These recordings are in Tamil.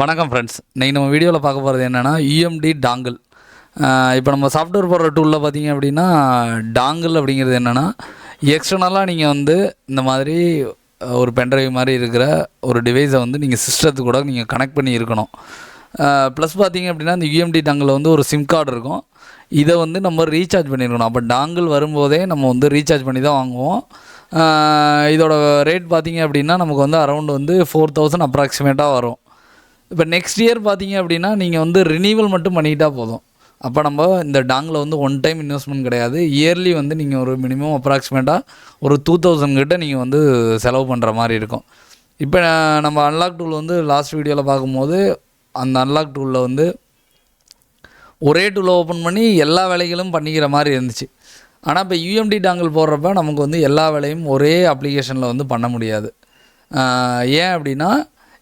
வணக்கம் ஃப்ரெண்ட்ஸ். இன்றைக்கி நம்ம வீடியோவில் பார்க்க போகிறது என்னென்னா யூஎம்டி டாங்கிள். இப்போ நம்ம சாஃப்ட்வேர் போடுற டூலில் பார்த்தீங்க அப்படின்னா டாங்கிள் அப்படிங்கிறது என்னென்னா எக்ஸ்டர்னலாக நீங்கள் வந்து இந்த மாதிரி ஒரு பென்ட்ரைவ் மாதிரி இருக்கிற ஒரு டிவைஸை வந்து நீங்கள் சிஸ்டத்துக்கு கூட நீங்கள் கனெக்ட் பண்ணி இருக்கணும். ப்ளஸ் பார்த்தீங்க அப்படின்னா இந்த யூஎம்டி டாங்கில் வந்து ஒரு சிம் கார்டு இருக்கும். இதை வந்து நம்ம ரீசார்ஜ் பண்ணியிருக்கணும். அப்போ டாங்கிள் வரும்போதே நம்ம வந்து ரீசார்ஜ் பண்ணி தான் வாங்குவோம். இதோட ரேட் பார்த்தீங்க அப்படின்னா நமக்கு வந்து அரௌண்ட் வந்து 4000 அப்ராக்சிமேட்டாக வரும். இப்போ நெக்ஸ்ட் இயர் பார்த்தீங்க அப்படின்னா நீங்கள் வந்து ரினிவல் மட்டும் பண்ணிக்கிட்டால் போதும். அப்போ நம்ம இந்த டாங்கில் வந்து ஒன் டைம் இன்வெஸ்ட்மெண்ட் கிடையாது. இயர்லி வந்து நீங்கள் ஒரு மினிமம் அப்ராக்சிமேட்டாக ஒரு 2000 கிட்ட நீங்கள் வந்து செலவு பண்ணுற மாதிரி இருக்கும். இப்போ நம்ம அன்லாக் டூல் வந்து லாஸ்ட் வீடியோவில் பார்க்கும்போது அந்த அன்லாக் டூலில் வந்து ஒரே டூலை ஓப்பன் பண்ணி எல்லா வேலைகளும் பண்ணிக்கிற மாதிரி இருந்துச்சு. ஆனால் இப்போ யூஎம்டி டாங்கிள் போடுறப்ப நமக்கு வந்து எல்லா வேலையும் ஒரே அப்ளிகேஷனில் வந்து பண்ண முடியாது. ஏன் அப்படின்னா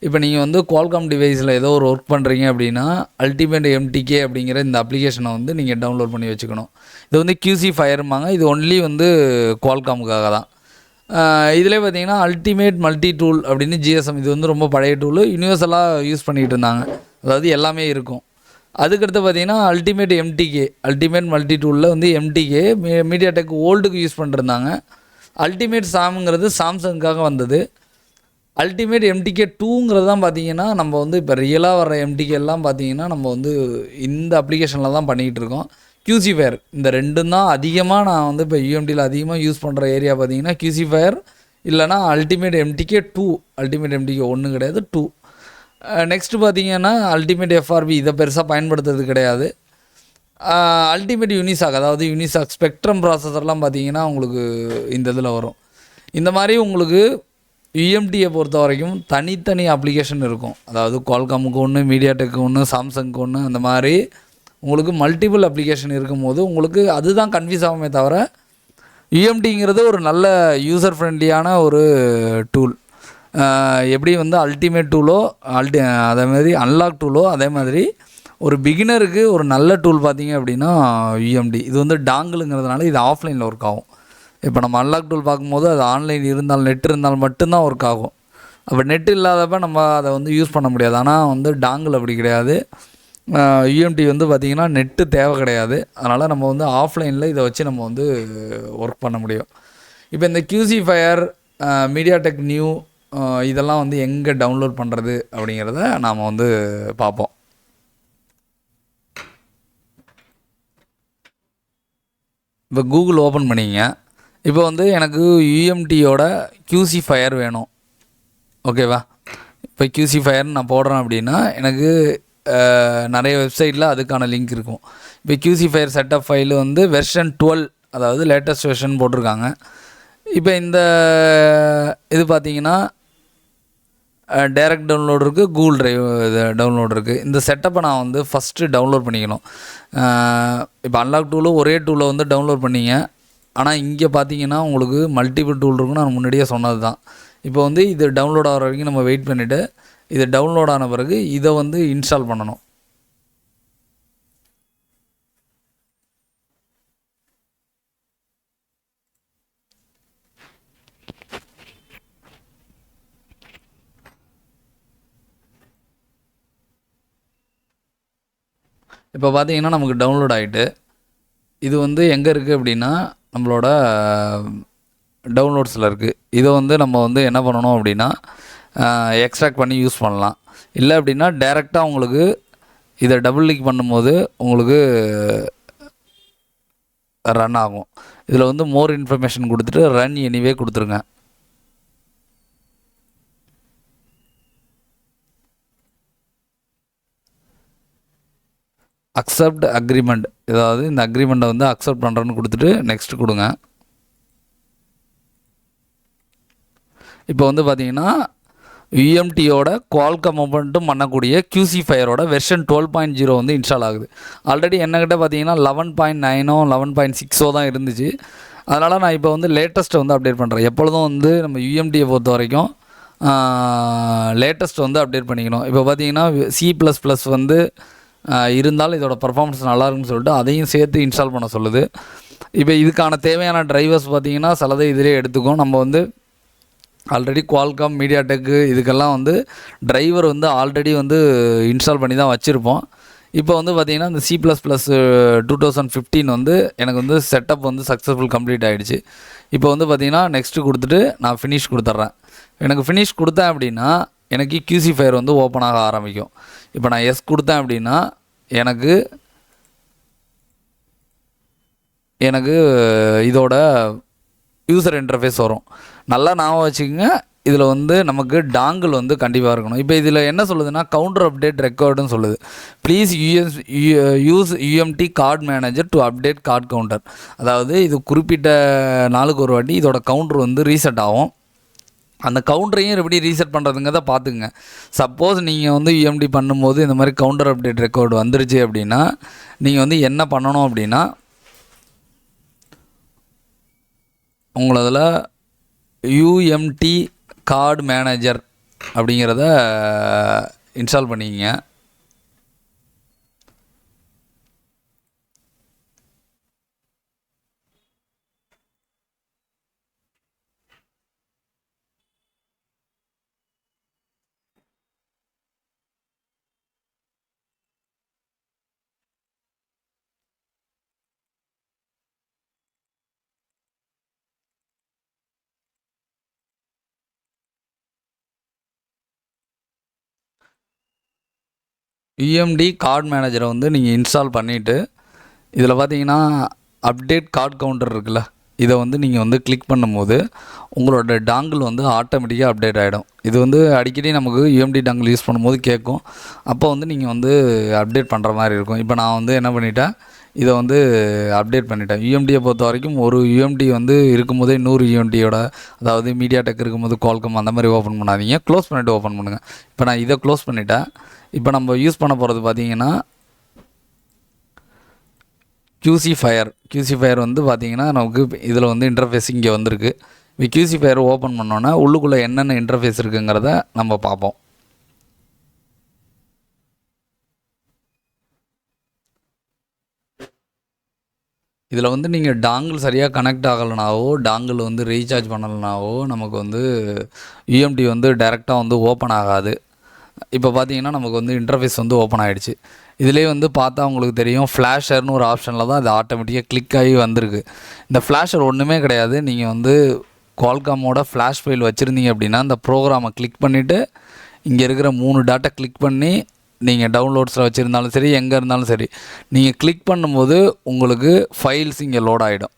இப்போ நீங்கள் வந்து குவால்காம் டிவைஸில் ஏதோ ஒரு ஒர்க் பண்ணுறீங்க அப்படின்னா அல்டிமேட் எம்டிகே அப்படிங்கிற இந்த அப்ளிகேஷனை வந்து நீங்கள் டவுன்லோட் பண்ணி வச்சுக்கணும். இது வந்து QC ஃபயரும்பாங்க. இது ஒன்லி வந்து குவால்காமுக்காக தான். இதிலே பார்த்தீங்கன்னா அல்டிமேட் மல்டி டூல் அப்படின்னு GSM, இது வந்து ரொம்ப பழைய டூலு, யூனிவர்சலாக யூஸ் பண்ணிகிட்டு இருந்தாங்க. அதாவது எல்லாமே இருக்கும். அதுக்கடுத்து பார்த்தீங்கன்னா அல்டிமேட் மல்டி டூலில் வந்து MTK மீடியாடெக் ஓல்டுக்கு யூஸ் பண்ணிருந்தாங்க. அல்டிமேட் சாம்ங்கிறது சாம்சங்குக்காக வந்தது. அல்டிமேட் MTK 2ங்கிறது தான் பார்த்தீங்கன்னா நம்ம வந்து இப்போ ரியலாக வர MTK எல்லாம் பார்த்தீங்கன்னா நம்ம வந்து இந்த அப்ளிகேஷனில் தான் பண்ணிக்கிட்டு இருக்கோம். QC ஃபயர் இந்த ரெண்டும் தான் அதிகமாக நான் வந்து இப்போ UMDயில் அதிகமாக யூஸ் பண்ணுற ஏரியா பார்த்தீங்கன்னா QC ஃபயர் இல்லைனா அல்டிமேட் MTK 2. அல்டிமேட் MTK 1 கிடையாது, 2. நெக்ஸ்ட்டு பார்த்தீங்கன்னா அல்டிமேட் FRB, இதை பெருசாக பயன்படுத்துறது கிடையாது. அல்டிமேட் யூனிசாக், அதாவது யூனிசாக் ஸ்பெக்ட்ரம் ப்ராசஸர்லாம் பார்த்தீங்கன்னா உங்களுக்கு இந்த இதில் வரும். இந்த மாதிரி உங்களுக்கு யூஎம்டியை பொறுத்த வரைக்கும் தனித்தனி அப்ளிகேஷன் இருக்கும். அதாவது குவால்காமுக்கு ஒன்று, மீடியாடெக்கு ஒன்று, சாம்சங்க்கு ஒன்று, அந்த மாதிரி உங்களுக்கு மல்டிபிள் அப்ளிகேஷன் இருக்கும்போது உங்களுக்கு அதுதான் கன்ஃபியூஸ் ஆகுமே தவிர யூஎம்டிங்கிறது ஒரு நல்ல யூசர் ஃப்ரெண்ட்லியான ஒரு டூல். எப்படி வந்து அல்டிமேட் டூலோ அதே மாதிரி அன்லாக் டூலோ அதே மாதிரி ஒரு பிகினருக்கு ஒரு நல்ல டூல் பார்த்தீங்க அப்படின்னா யூஎம்டி. இது வந்து டாங்கிளுங்கிறதுனால இது ஆஃப்லைனில் ஒர்க் ஆகும். இப்போ நம்ம அன்லாக் டூல் பார்க்கும்போது அது ஆன்லைன் இருந்தால் நெட் இருந்தால் மட்டும்தான் ஒர்க் ஆகும். அப்போ நெட் இல்லாதப்ப நம்ம அதை வந்து யூஸ் பண்ண முடியாது. ஆனால் வந்து டாங்கிள் அப்படி கிடையாது. யூஎம்டி வந்து பார்த்திங்கன்னா நெட்டு தேவை கிடையாது. அதனால் நம்ம வந்து ஆஃப்லைனில் இதை வச்சு நம்ம வந்து ஒர்க் பண்ண முடியும். இப்போ இந்த QC ஃபயர், மீடியாடெக் நியூ, இதெல்லாம் வந்து எங்கே டவுன்லோட் பண்ணுறது அப்படிங்கிறத நாம் வந்து பார்ப்போம். இப்போ கூகுள் ஓப்பன் பண்ணிங்க. இப்போ வந்து எனக்கு யூஎம்டியோட QC ஃபயர் வேணும், ஓகேவா? இப்போ QC ஃபயர்னு நான் போடுறேன் அப்படின்னா எனக்கு நிறைய வெப்சைட்டில் அதுக்கான லிங்க் இருக்கும். இப்போ QC ஃபயர் செட்டப் ஃபைலு வந்து வெர்ஷன் 12, அதாவது லேட்டஸ்ட் வெர்ஷன் போட்டிருக்காங்க. இப்போ இந்த இது பார்த்தீங்கன்னா டைரக்ட் டவுன்லோடு இருக்குது, கூகுள் ட்ரைவ் இது டவுன்லோடு இருக்குது. இந்த செட்டப்பை நான் வந்து ஃபஸ்ட்டு டவுன்லோட் பண்ணிக்கணும். இப்போ அன்லாக் டூலு ஒரே டூலை வந்து டவுன்லோட் பண்ணிங்க. ஆனால் இங்கே பார்த்தீங்கன்னா உங்களுக்கு மல்டிபிள் டூல் இருக்குன்னு நான் முன்னாடியே சொன்னது தான். இப்போ வந்து இது டவுன்லோட் ஆகிற வரைக்கும் நம்ம வெயிட் பண்ணிவிட்டு இது டவுன்லோட் ஆன பிறகு இதை வந்து இன்ஸ்டால் பண்ணணும். இப்போ பார்த்தீங்கன்னா நமக்கு டவுன்லோட் ஆகிட்டு இது வந்து எங்கே இருக்குது அப்படின்னா நம்மளோட டவுன்லோட்ஸில் இருக்குது. இதை வந்து நம்ம வந்து என்ன பண்ணணும் அப்படின்னா எக்ஸ்ட்ராக்ட் பண்ணி யூஸ் பண்ணலாம். இல்லை அப்படின்னா டைரெக்டாக உங்களுக்கு இதை டபுள் கிளிக் பண்ணும்போது உங்களுக்கு ரன் ஆகும். இதில் வந்து மோர் இன்ஃபர்மேஷன் கொடுத்துட்டு ரன் எனிவே கொடுத்துருங்க. அக்செப்ட் அக்ரிமெண்ட், அதாவது இந்த அக்ரிமெண்ட்டை வந்து அக்செப்ட் பண்ணுறேன்னு கொடுத்துட்டு நெக்ஸ்ட் கொடுங்க. இப்போ வந்து பார்த்தீங்கன்னா யூஎம்டியோட குவால்காம் மட்டும் பண்ணக்கூடிய QC ஃபயரோட வெர்ஷன் 12.0 வந்து இன்ஸ்டால் ஆகுது. ஆல்ரெடி என்னக்கிட்ட பார்த்தீங்கன்னா 11.9 11.6 தான் இருந்துச்சு. அதனால் நான் இப்போ வந்து லேட்டஸ்ட்டை வந்து அப்டேட் பண்ணுறேன். எப்பொழுதும் வந்து நம்ம யூஎம்டியை பொறுத்த வரைக்கும் லேட்டஸ்ட் வந்து அப்டேட் பண்ணிக்கணும். இப்போ பார்த்தீங்கன்னா C++ வந்து இருந்தாலும் இதோட பர்ஃபார்மன்ஸ் நல்லாயிருக்குன்னு சொல்லிட்டு அதையும் சேர்த்து இன்ஸ்டால் பண்ண சொல்லுது. இப்போ இதுக்கான தேவையான டிரைவர்ஸ் பார்த்திங்கன்னா சிலதை இதிலே எடுத்துக்கும். நம்ம வந்து ஆல்ரெடி குவால்காம், மீடியாடெக்கு இதுக்கெல்லாம் வந்து டிரைவர் வந்து ஆல்ரெடி வந்து இன்ஸ்டால் பண்ணி தான் வச்சுருப்போம். இப்போ வந்து பார்த்திங்கன்னா இந்த C++ 2015 வந்து எனக்கு வந்து செட்டப் வந்து சக்ஸஸ்ஃபுல் கம்ப்ளீட் ஆகிடுச்சு. இப்போ வந்து பார்த்திங்கன்னா நெக்ஸ்ட்டு கொடுத்துட்டு நான் ஃபினிஷ் கொடுத்துட்றேன். எனக்கு ஃபினிஷ் கொடுத்தேன் அப்படின்னா எனக்கு QC ஃபயர் வந்து ஓப்பன் ஆக ஆரம்பிக்கும். இப்போ நான் எஸ் கொடுத்தேன் அப்படின்னா எனக்கு எனக்கு இதோட யூசர் இன்டர்ஃபேஸ் வரும். நல்லா ஞாபகம் வச்சுக்கோங்க, இதில் வந்து நமக்கு டாங்கிள் வந்து கண்டிப்பாக இருக்கணும். இப்போ இதில் என்ன சொல்லுதுன்னா கவுண்டர் அப்டேட் ரெக்கார்டுன்னு சொல்லுது. Please use UMT card manager to update card counter. அதாவது இது குறிப்பிட்ட நாளுக்கு ஒரு வாட்டி இதோட கவுண்டர் வந்து ரீசெட் ஆகும். அந்த கவுண்டரையும் எப்படி ரீசெட் பண்ணுறதுங்கிறத பார்த்துக்குங்க. சப்போஸ் நீங்கள் வந்து UMT பண்ணும்போது இந்த மாதிரி கவுண்டர் அப்டேட் ரெக்கார்டு வந்துருச்சு அப்படின்னா நீங்கள் வந்து என்ன பண்ணணும் அப்படின்னா உங்களதில் UMT கார்டு மேனேஜர் அப்படிங்கிறத இன்ஸ்டால் பண்ணிக்கிங்க. UMD கார்டு மேனேஜரை வந்து நீங்கள் இன்ஸ்டால் பண்ணிவிட்டு இதில் பார்த்தீங்கன்னா அப்டேட் கார்டு கவுண்டர் இருக்குல்ல, இதை வந்து நீங்கள் வந்து கிளிக் பண்ணும்போது உங்களோட டாங்கிள் வந்து ஆட்டோமேட்டிக்காக அப்டேட் ஆகிடும். இது வந்து அடிக்கடி நமக்கு UMD டாங்கிள் யூஸ் பண்ணும்போது கேட்கும். அப்போ வந்து நீங்கள் வந்து அப்டேட் பண்ணுற மாதிரி இருக்கும். இப்போ நான் வந்து என்ன பண்ணிட்டேன், இதை வந்து அப்டேட் பண்ணிட்டேன். UMDயை பொறுத்த வரைக்கும் ஒரு UMD வந்து இருக்கும்போதே 100 UMDயோட, அதாவது மீடியாடெக் இருக்கும்போது குவால்காம் அந்த மாதிரி ஓப்பன் பண்ணாதீங்க, க்ளோஸ் பண்ணிவிட்டு ஓப்பன் பண்ணுங்கள். இப்போ நான் இதை க்ளோஸ் பண்ணிட்டேன். இப்போ நம்ம யூஸ் பண்ண போகிறது பார்த்தீங்கன்னா QC ஃபயர் வந்து பார்த்திங்கன்னா நமக்கு இதில் வந்து இன்டர்ஃபேஸ் இங்கே வந்திருக்கு. இப்போ QC ஃபயர் ஓப்பன் பண்ணோன்னா உள்ளுக்குள்ளே என்னென்ன இன்டர்ஃபேஸ் இருக்குங்கிறத நம்ம பார்ப்போம். இதில் வந்து நீங்கள் டாங்கிள் சரியாக கனெக்ட் ஆகலைனாவோ, டாங்கிள் வந்து ரீசார்ஜ் பண்ணலைனாவோ நமக்கு வந்து UMD வந்து டைரெக்டாக வந்து ஓப்பன் ஆகாது. இப்போ பார்த்தீங்கன்னா நமக்கு வந்து இன்டர்ஃபேஸ் வந்து ஓப்பன் ஆகிடுச்சு. இதிலே வந்து பார்த்தா உங்களுக்கு தெரியும், ஃப்ளாஷர்னு ஒரு ஆப்ஷனில் தான் இது ஆட்டோமேட்டிக்காக கிளிக் ஆகி வந்திருக்கு. இந்த ஃப்ளாஷர் ஒன்றுமே கிடையாது. நீங்கள் வந்து குவால்காமோட ஃப்ளாஷ் ஃபைல் வச்சுருந்தீங்க அப்படின்னா இந்த ப்ரோக்ராமை கிளிக் பண்ணிவிட்டு இங்கே இருக்கிற 3 டாட்டை கிளிக் பண்ணி நீங்கள் டவுன்லோட்ஸில் வச்சுருந்தாலும் சரி, எங்கே இருந்தாலும் சரி, நீங்கள் கிளிக் பண்ணும்போது உங்களுக்கு ஃபைல்ஸ் இங்கே லோட் ஆகிடும்.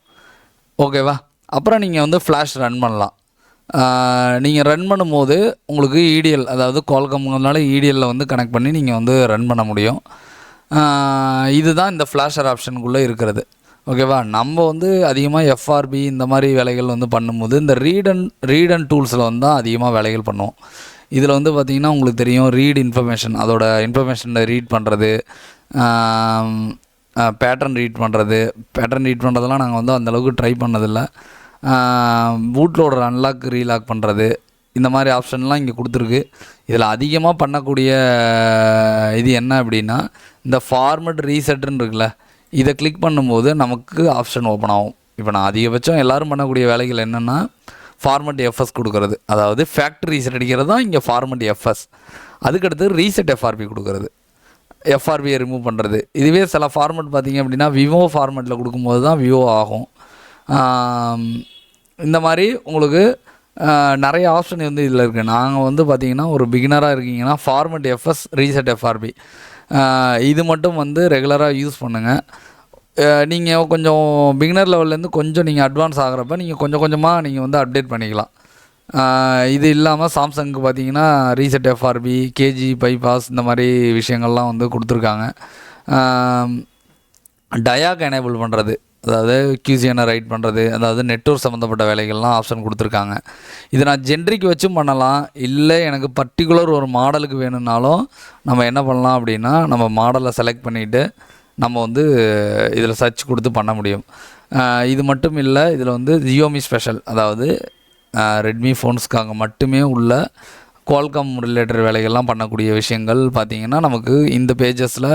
ஓகேவா? அப்புறம் நீங்கள் வந்து ஃப்ளாஷ் ரன் பண்ணலாம். நீங்கள் ரன் பண்ணும்போது உங்களுக்கு EDL, அதாவது குவால்காம்னால EDLல வந்து கனெக்ட் பண்ணி நீங்கள் வந்து ரன் பண்ண முடியும். இதுதான் இந்த ஃப்ளாஷர் ஆப்ஷனுக்குள்ளே இருக்கிறது. ஓகேவா? நம்ம வந்து அதிகமாக FRB இந்த மாதிரி வேலைகள் வந்து பண்ணும்போது இந்த ரீட் அண்ட் டூல்ஸில் வந்து தான் அதிகமாக வேலைகள் பண்ணுவோம். இதில் வந்து பார்த்திங்கன்னா உங்களுக்கு தெரியும், ரீட் இன்ஃபர்மேஷன், அதோட இன்ஃபர்மேஷனை ரீட் பண்ணுறது, பேட்டர்ன் ரீட் பண்ணுறதெல்லாம் நாங்கள் வந்து அந்தளவுக்கு ட்ரை பண்ணதில்லை. பூட்லோட அன்லாக் ரீலாக் பண்ணுறது, இந்த மாதிரி ஆப்ஷன்லாம் இங்கே கொடுத்துருக்கு. இதில் அதிகமாக பண்ணக்கூடிய இது என்ன அப்படின்னா இந்த ஃபார்மட் ரீசெட்டுன்னு இருக்குல்ல, இதை கிளிக் பண்ணும்போது நமக்கு ஆப்ஷன் ஓப்பன் ஆகும். இப்போ நான் அதிகபட்சம் எல்லோரும் பண்ணக்கூடிய வேலைகள் என்னென்னா ஃபார்மட் FS கொடுக்குறது, அதாவது ஃபேக்ட்ரி ரீசெட் அடிக்கிறது தான் இங்கே ஃபார்மட் FS. அதுக்கடுத்து ரீசெட் FRB கொடுக்குறது, FRBயை ரிமூவ் பண்ணுறது. இதுவே சில ஃபார்மட் பார்த்திங்க அப்படின்னா விவோ ஃபார்மட்டில் கொடுக்கும்போது தான் விவோ ஆகும். இந்த மாதிரி உங்களுக்கு நிறைய ஆப்ஷன் வந்து இதில் இருக்குது. நாங்கள் வந்து பார்த்திங்கன்னா ஒரு பிகினராக இருக்கீங்கன்னா ஃபார்மட் FS, ரீசெட் FRB இது மட்டும் வந்து ரெகுலராக யூஸ் பண்ணுங்கள். நீங்கள் கொஞ்சம் பிகினர் லெவல்லேருந்து கொஞ்சம் நீங்கள் அட்வான்ஸ் ஆகிறப்ப நீங்கள் கொஞ்சம் கொஞ்சமாக நீங்கள் வந்து அப்டேட் பண்ணிக்கலாம். இது இல்லாமல் சாம்சங்க்கு பார்த்தீங்கன்னா ரீசெட் FRB, KG பைபாஸ் இந்த மாதிரி விஷயங்கள்லாம் வந்து கொடுத்துருக்காங்க. டயாக் எனேபிள் பண்ணுறது, அதாவது QCNனை ரைட் பண்ணுறது, அதாவது நெட்வொர்க் சம்மந்தப்பட்ட வேலைகள்லாம் ஆப்ஷன் கொடுத்துருக்காங்க. இதை நான் ஜென்ரிக் வச்சும் பண்ணலாம், இல்லை எனக்கு பர்டிகுலர் ஒரு மாடலுக்கு வேணும்னாலும் நம்ம என்ன பண்ணலாம் அப்படின்னா நம்ம மாடலை செலக்ட் பண்ணிவிட்டு நம்ம வந்து இதில் சர்ச் கொடுத்து பண்ண முடியும். இது மட்டும் இல்லை, இதில் வந்து Xiaomi ஸ்பெஷல், அதாவது ரெட்மி ஃபோன்ஸ்க்காக மட்டுமே உள்ள குவால்காம் ரிலேட்டட் வேலைகள்லாம் பண்ணக்கூடிய விஷயங்கள் பார்த்திங்கன்னா நமக்கு இந்த பேஜஸில்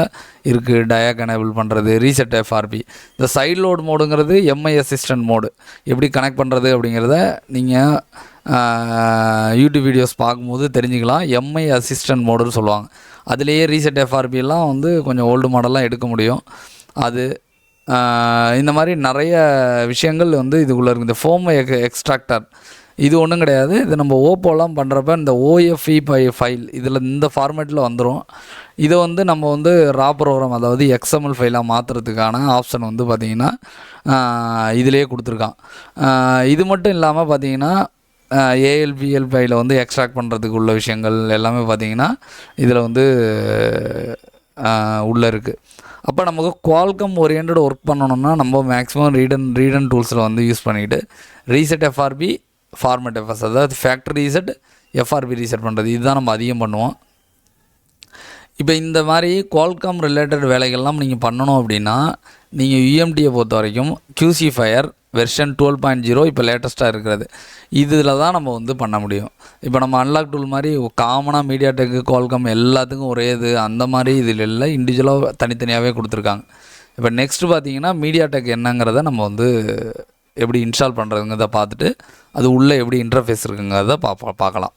இருக்குது. டயாக் எனேபிள் பண்ணுறது, ரீசெட் FRB, இந்த சைட் லோட் மோடுங்கிறது MI அசிஸ்டன்ட் மோடு எப்படி கனெக்ட் பண்ணுறது அப்படிங்கிறத நீங்கள் யூடியூப் வீடியோஸ் பார்க்கும்போது தெரிஞ்சுக்கலாம். எம்ஐ அசிஸ்டன்ட் மோடுன்னு சொல்லுவாங்க. அதுலேயே ரீசெட் எஃப்ஆர்பிலாம் வந்து கொஞ்சம் ஓல்டு மாடல்லாம் எடுக்க முடியும். அது இந்த மாதிரி நிறைய விஷயங்கள் வந்து இதுக்குள்ளே இருக்குது. இந்த ஃபோம் எக்ஸ்ட்ராக்டர் இது ஒன்றும் கிடையாது. இது நம்ம ஓப்போலாம் பண்ணுறப்ப இந்த ஓஎஃப்இ ஃபைல் இதில் இந்த ஃபார்மேட்டில் வந்துடும். இதை வந்து நம்ம வந்து ரா ப்ரோக்ராம், அதாவது எக்ஸ்எம்எல் ஃபைலாக மாற்றுறதுக்கான ஆப்ஷன் வந்து பார்த்திங்கன்னா இதிலே கொடுத்துருக்கான். இது மட்டும் இல்லாமல் பார்த்திங்கன்னா ஏஎல்பிஎல் ஃபைலை வந்து எக்ஸ்ட்ராக்ட் பண்ணுறதுக்கு உள்ள விஷயங்கள் எல்லாமே பார்த்திங்கன்னா இதில் வந்து உள்ளே இருக்குது. அப்போ நமக்கு குவால்கம் ஓரியன்ட் ஒர்க் பண்ணணும்னா நம்ம மேக்ஸிமம் ரீடன் டூல்ஸில் வந்து யூஸ் பண்ணிவிட்டு ரீசெட் எஃப்ஆர்பி, ஃபார்மேட் எஃப்எஸ், அதாவது ஃபேக்ட்ரி ரீசெட், எஃப்ஆர்பி ரீசெட் பண்ணுறது, இதுதான் நம்ம அதிகம் பண்ணுவோம். இப்போ இந்த மாதிரி குவால்காம் ரிலேட்டட் வேலைகள்லாம் நீங்கள் பண்ணணும் அப்படின்னா நீங்கள் யூஎம்டியை பொறுத்த வரைக்கும் QC Fire வெர்ஷன் 12.0 இப்போ லேட்டஸ்ட்டாக இருக்கிறது, இதில் தான் நம்ம வந்து பண்ண முடியும். இப்போ நம்ம அன்லாக் டூல் மாதிரி காமனாக மீடியாடெக், குவால்காம் எல்லாத்துக்கும் ஒரே இது அந்த மாதிரி இதில் இல்லை, இண்டிவிஜுவலாக தனித்தனியாகவே கொடுத்துருக்காங்க. இப்போ நெக்ஸ்ட்டு பார்த்தீங்கன்னா மீடியாடெக் என்னங்கிறத நம்ம வந்து எப்படி இன்ஸ்டால் பண்ணுறதுங்கிறத பார்த்துட்டு அது உள்ளே எப்படி இன்டர்ஃபேஸ் இருக்குங்கிறத பார்க்கலாம்.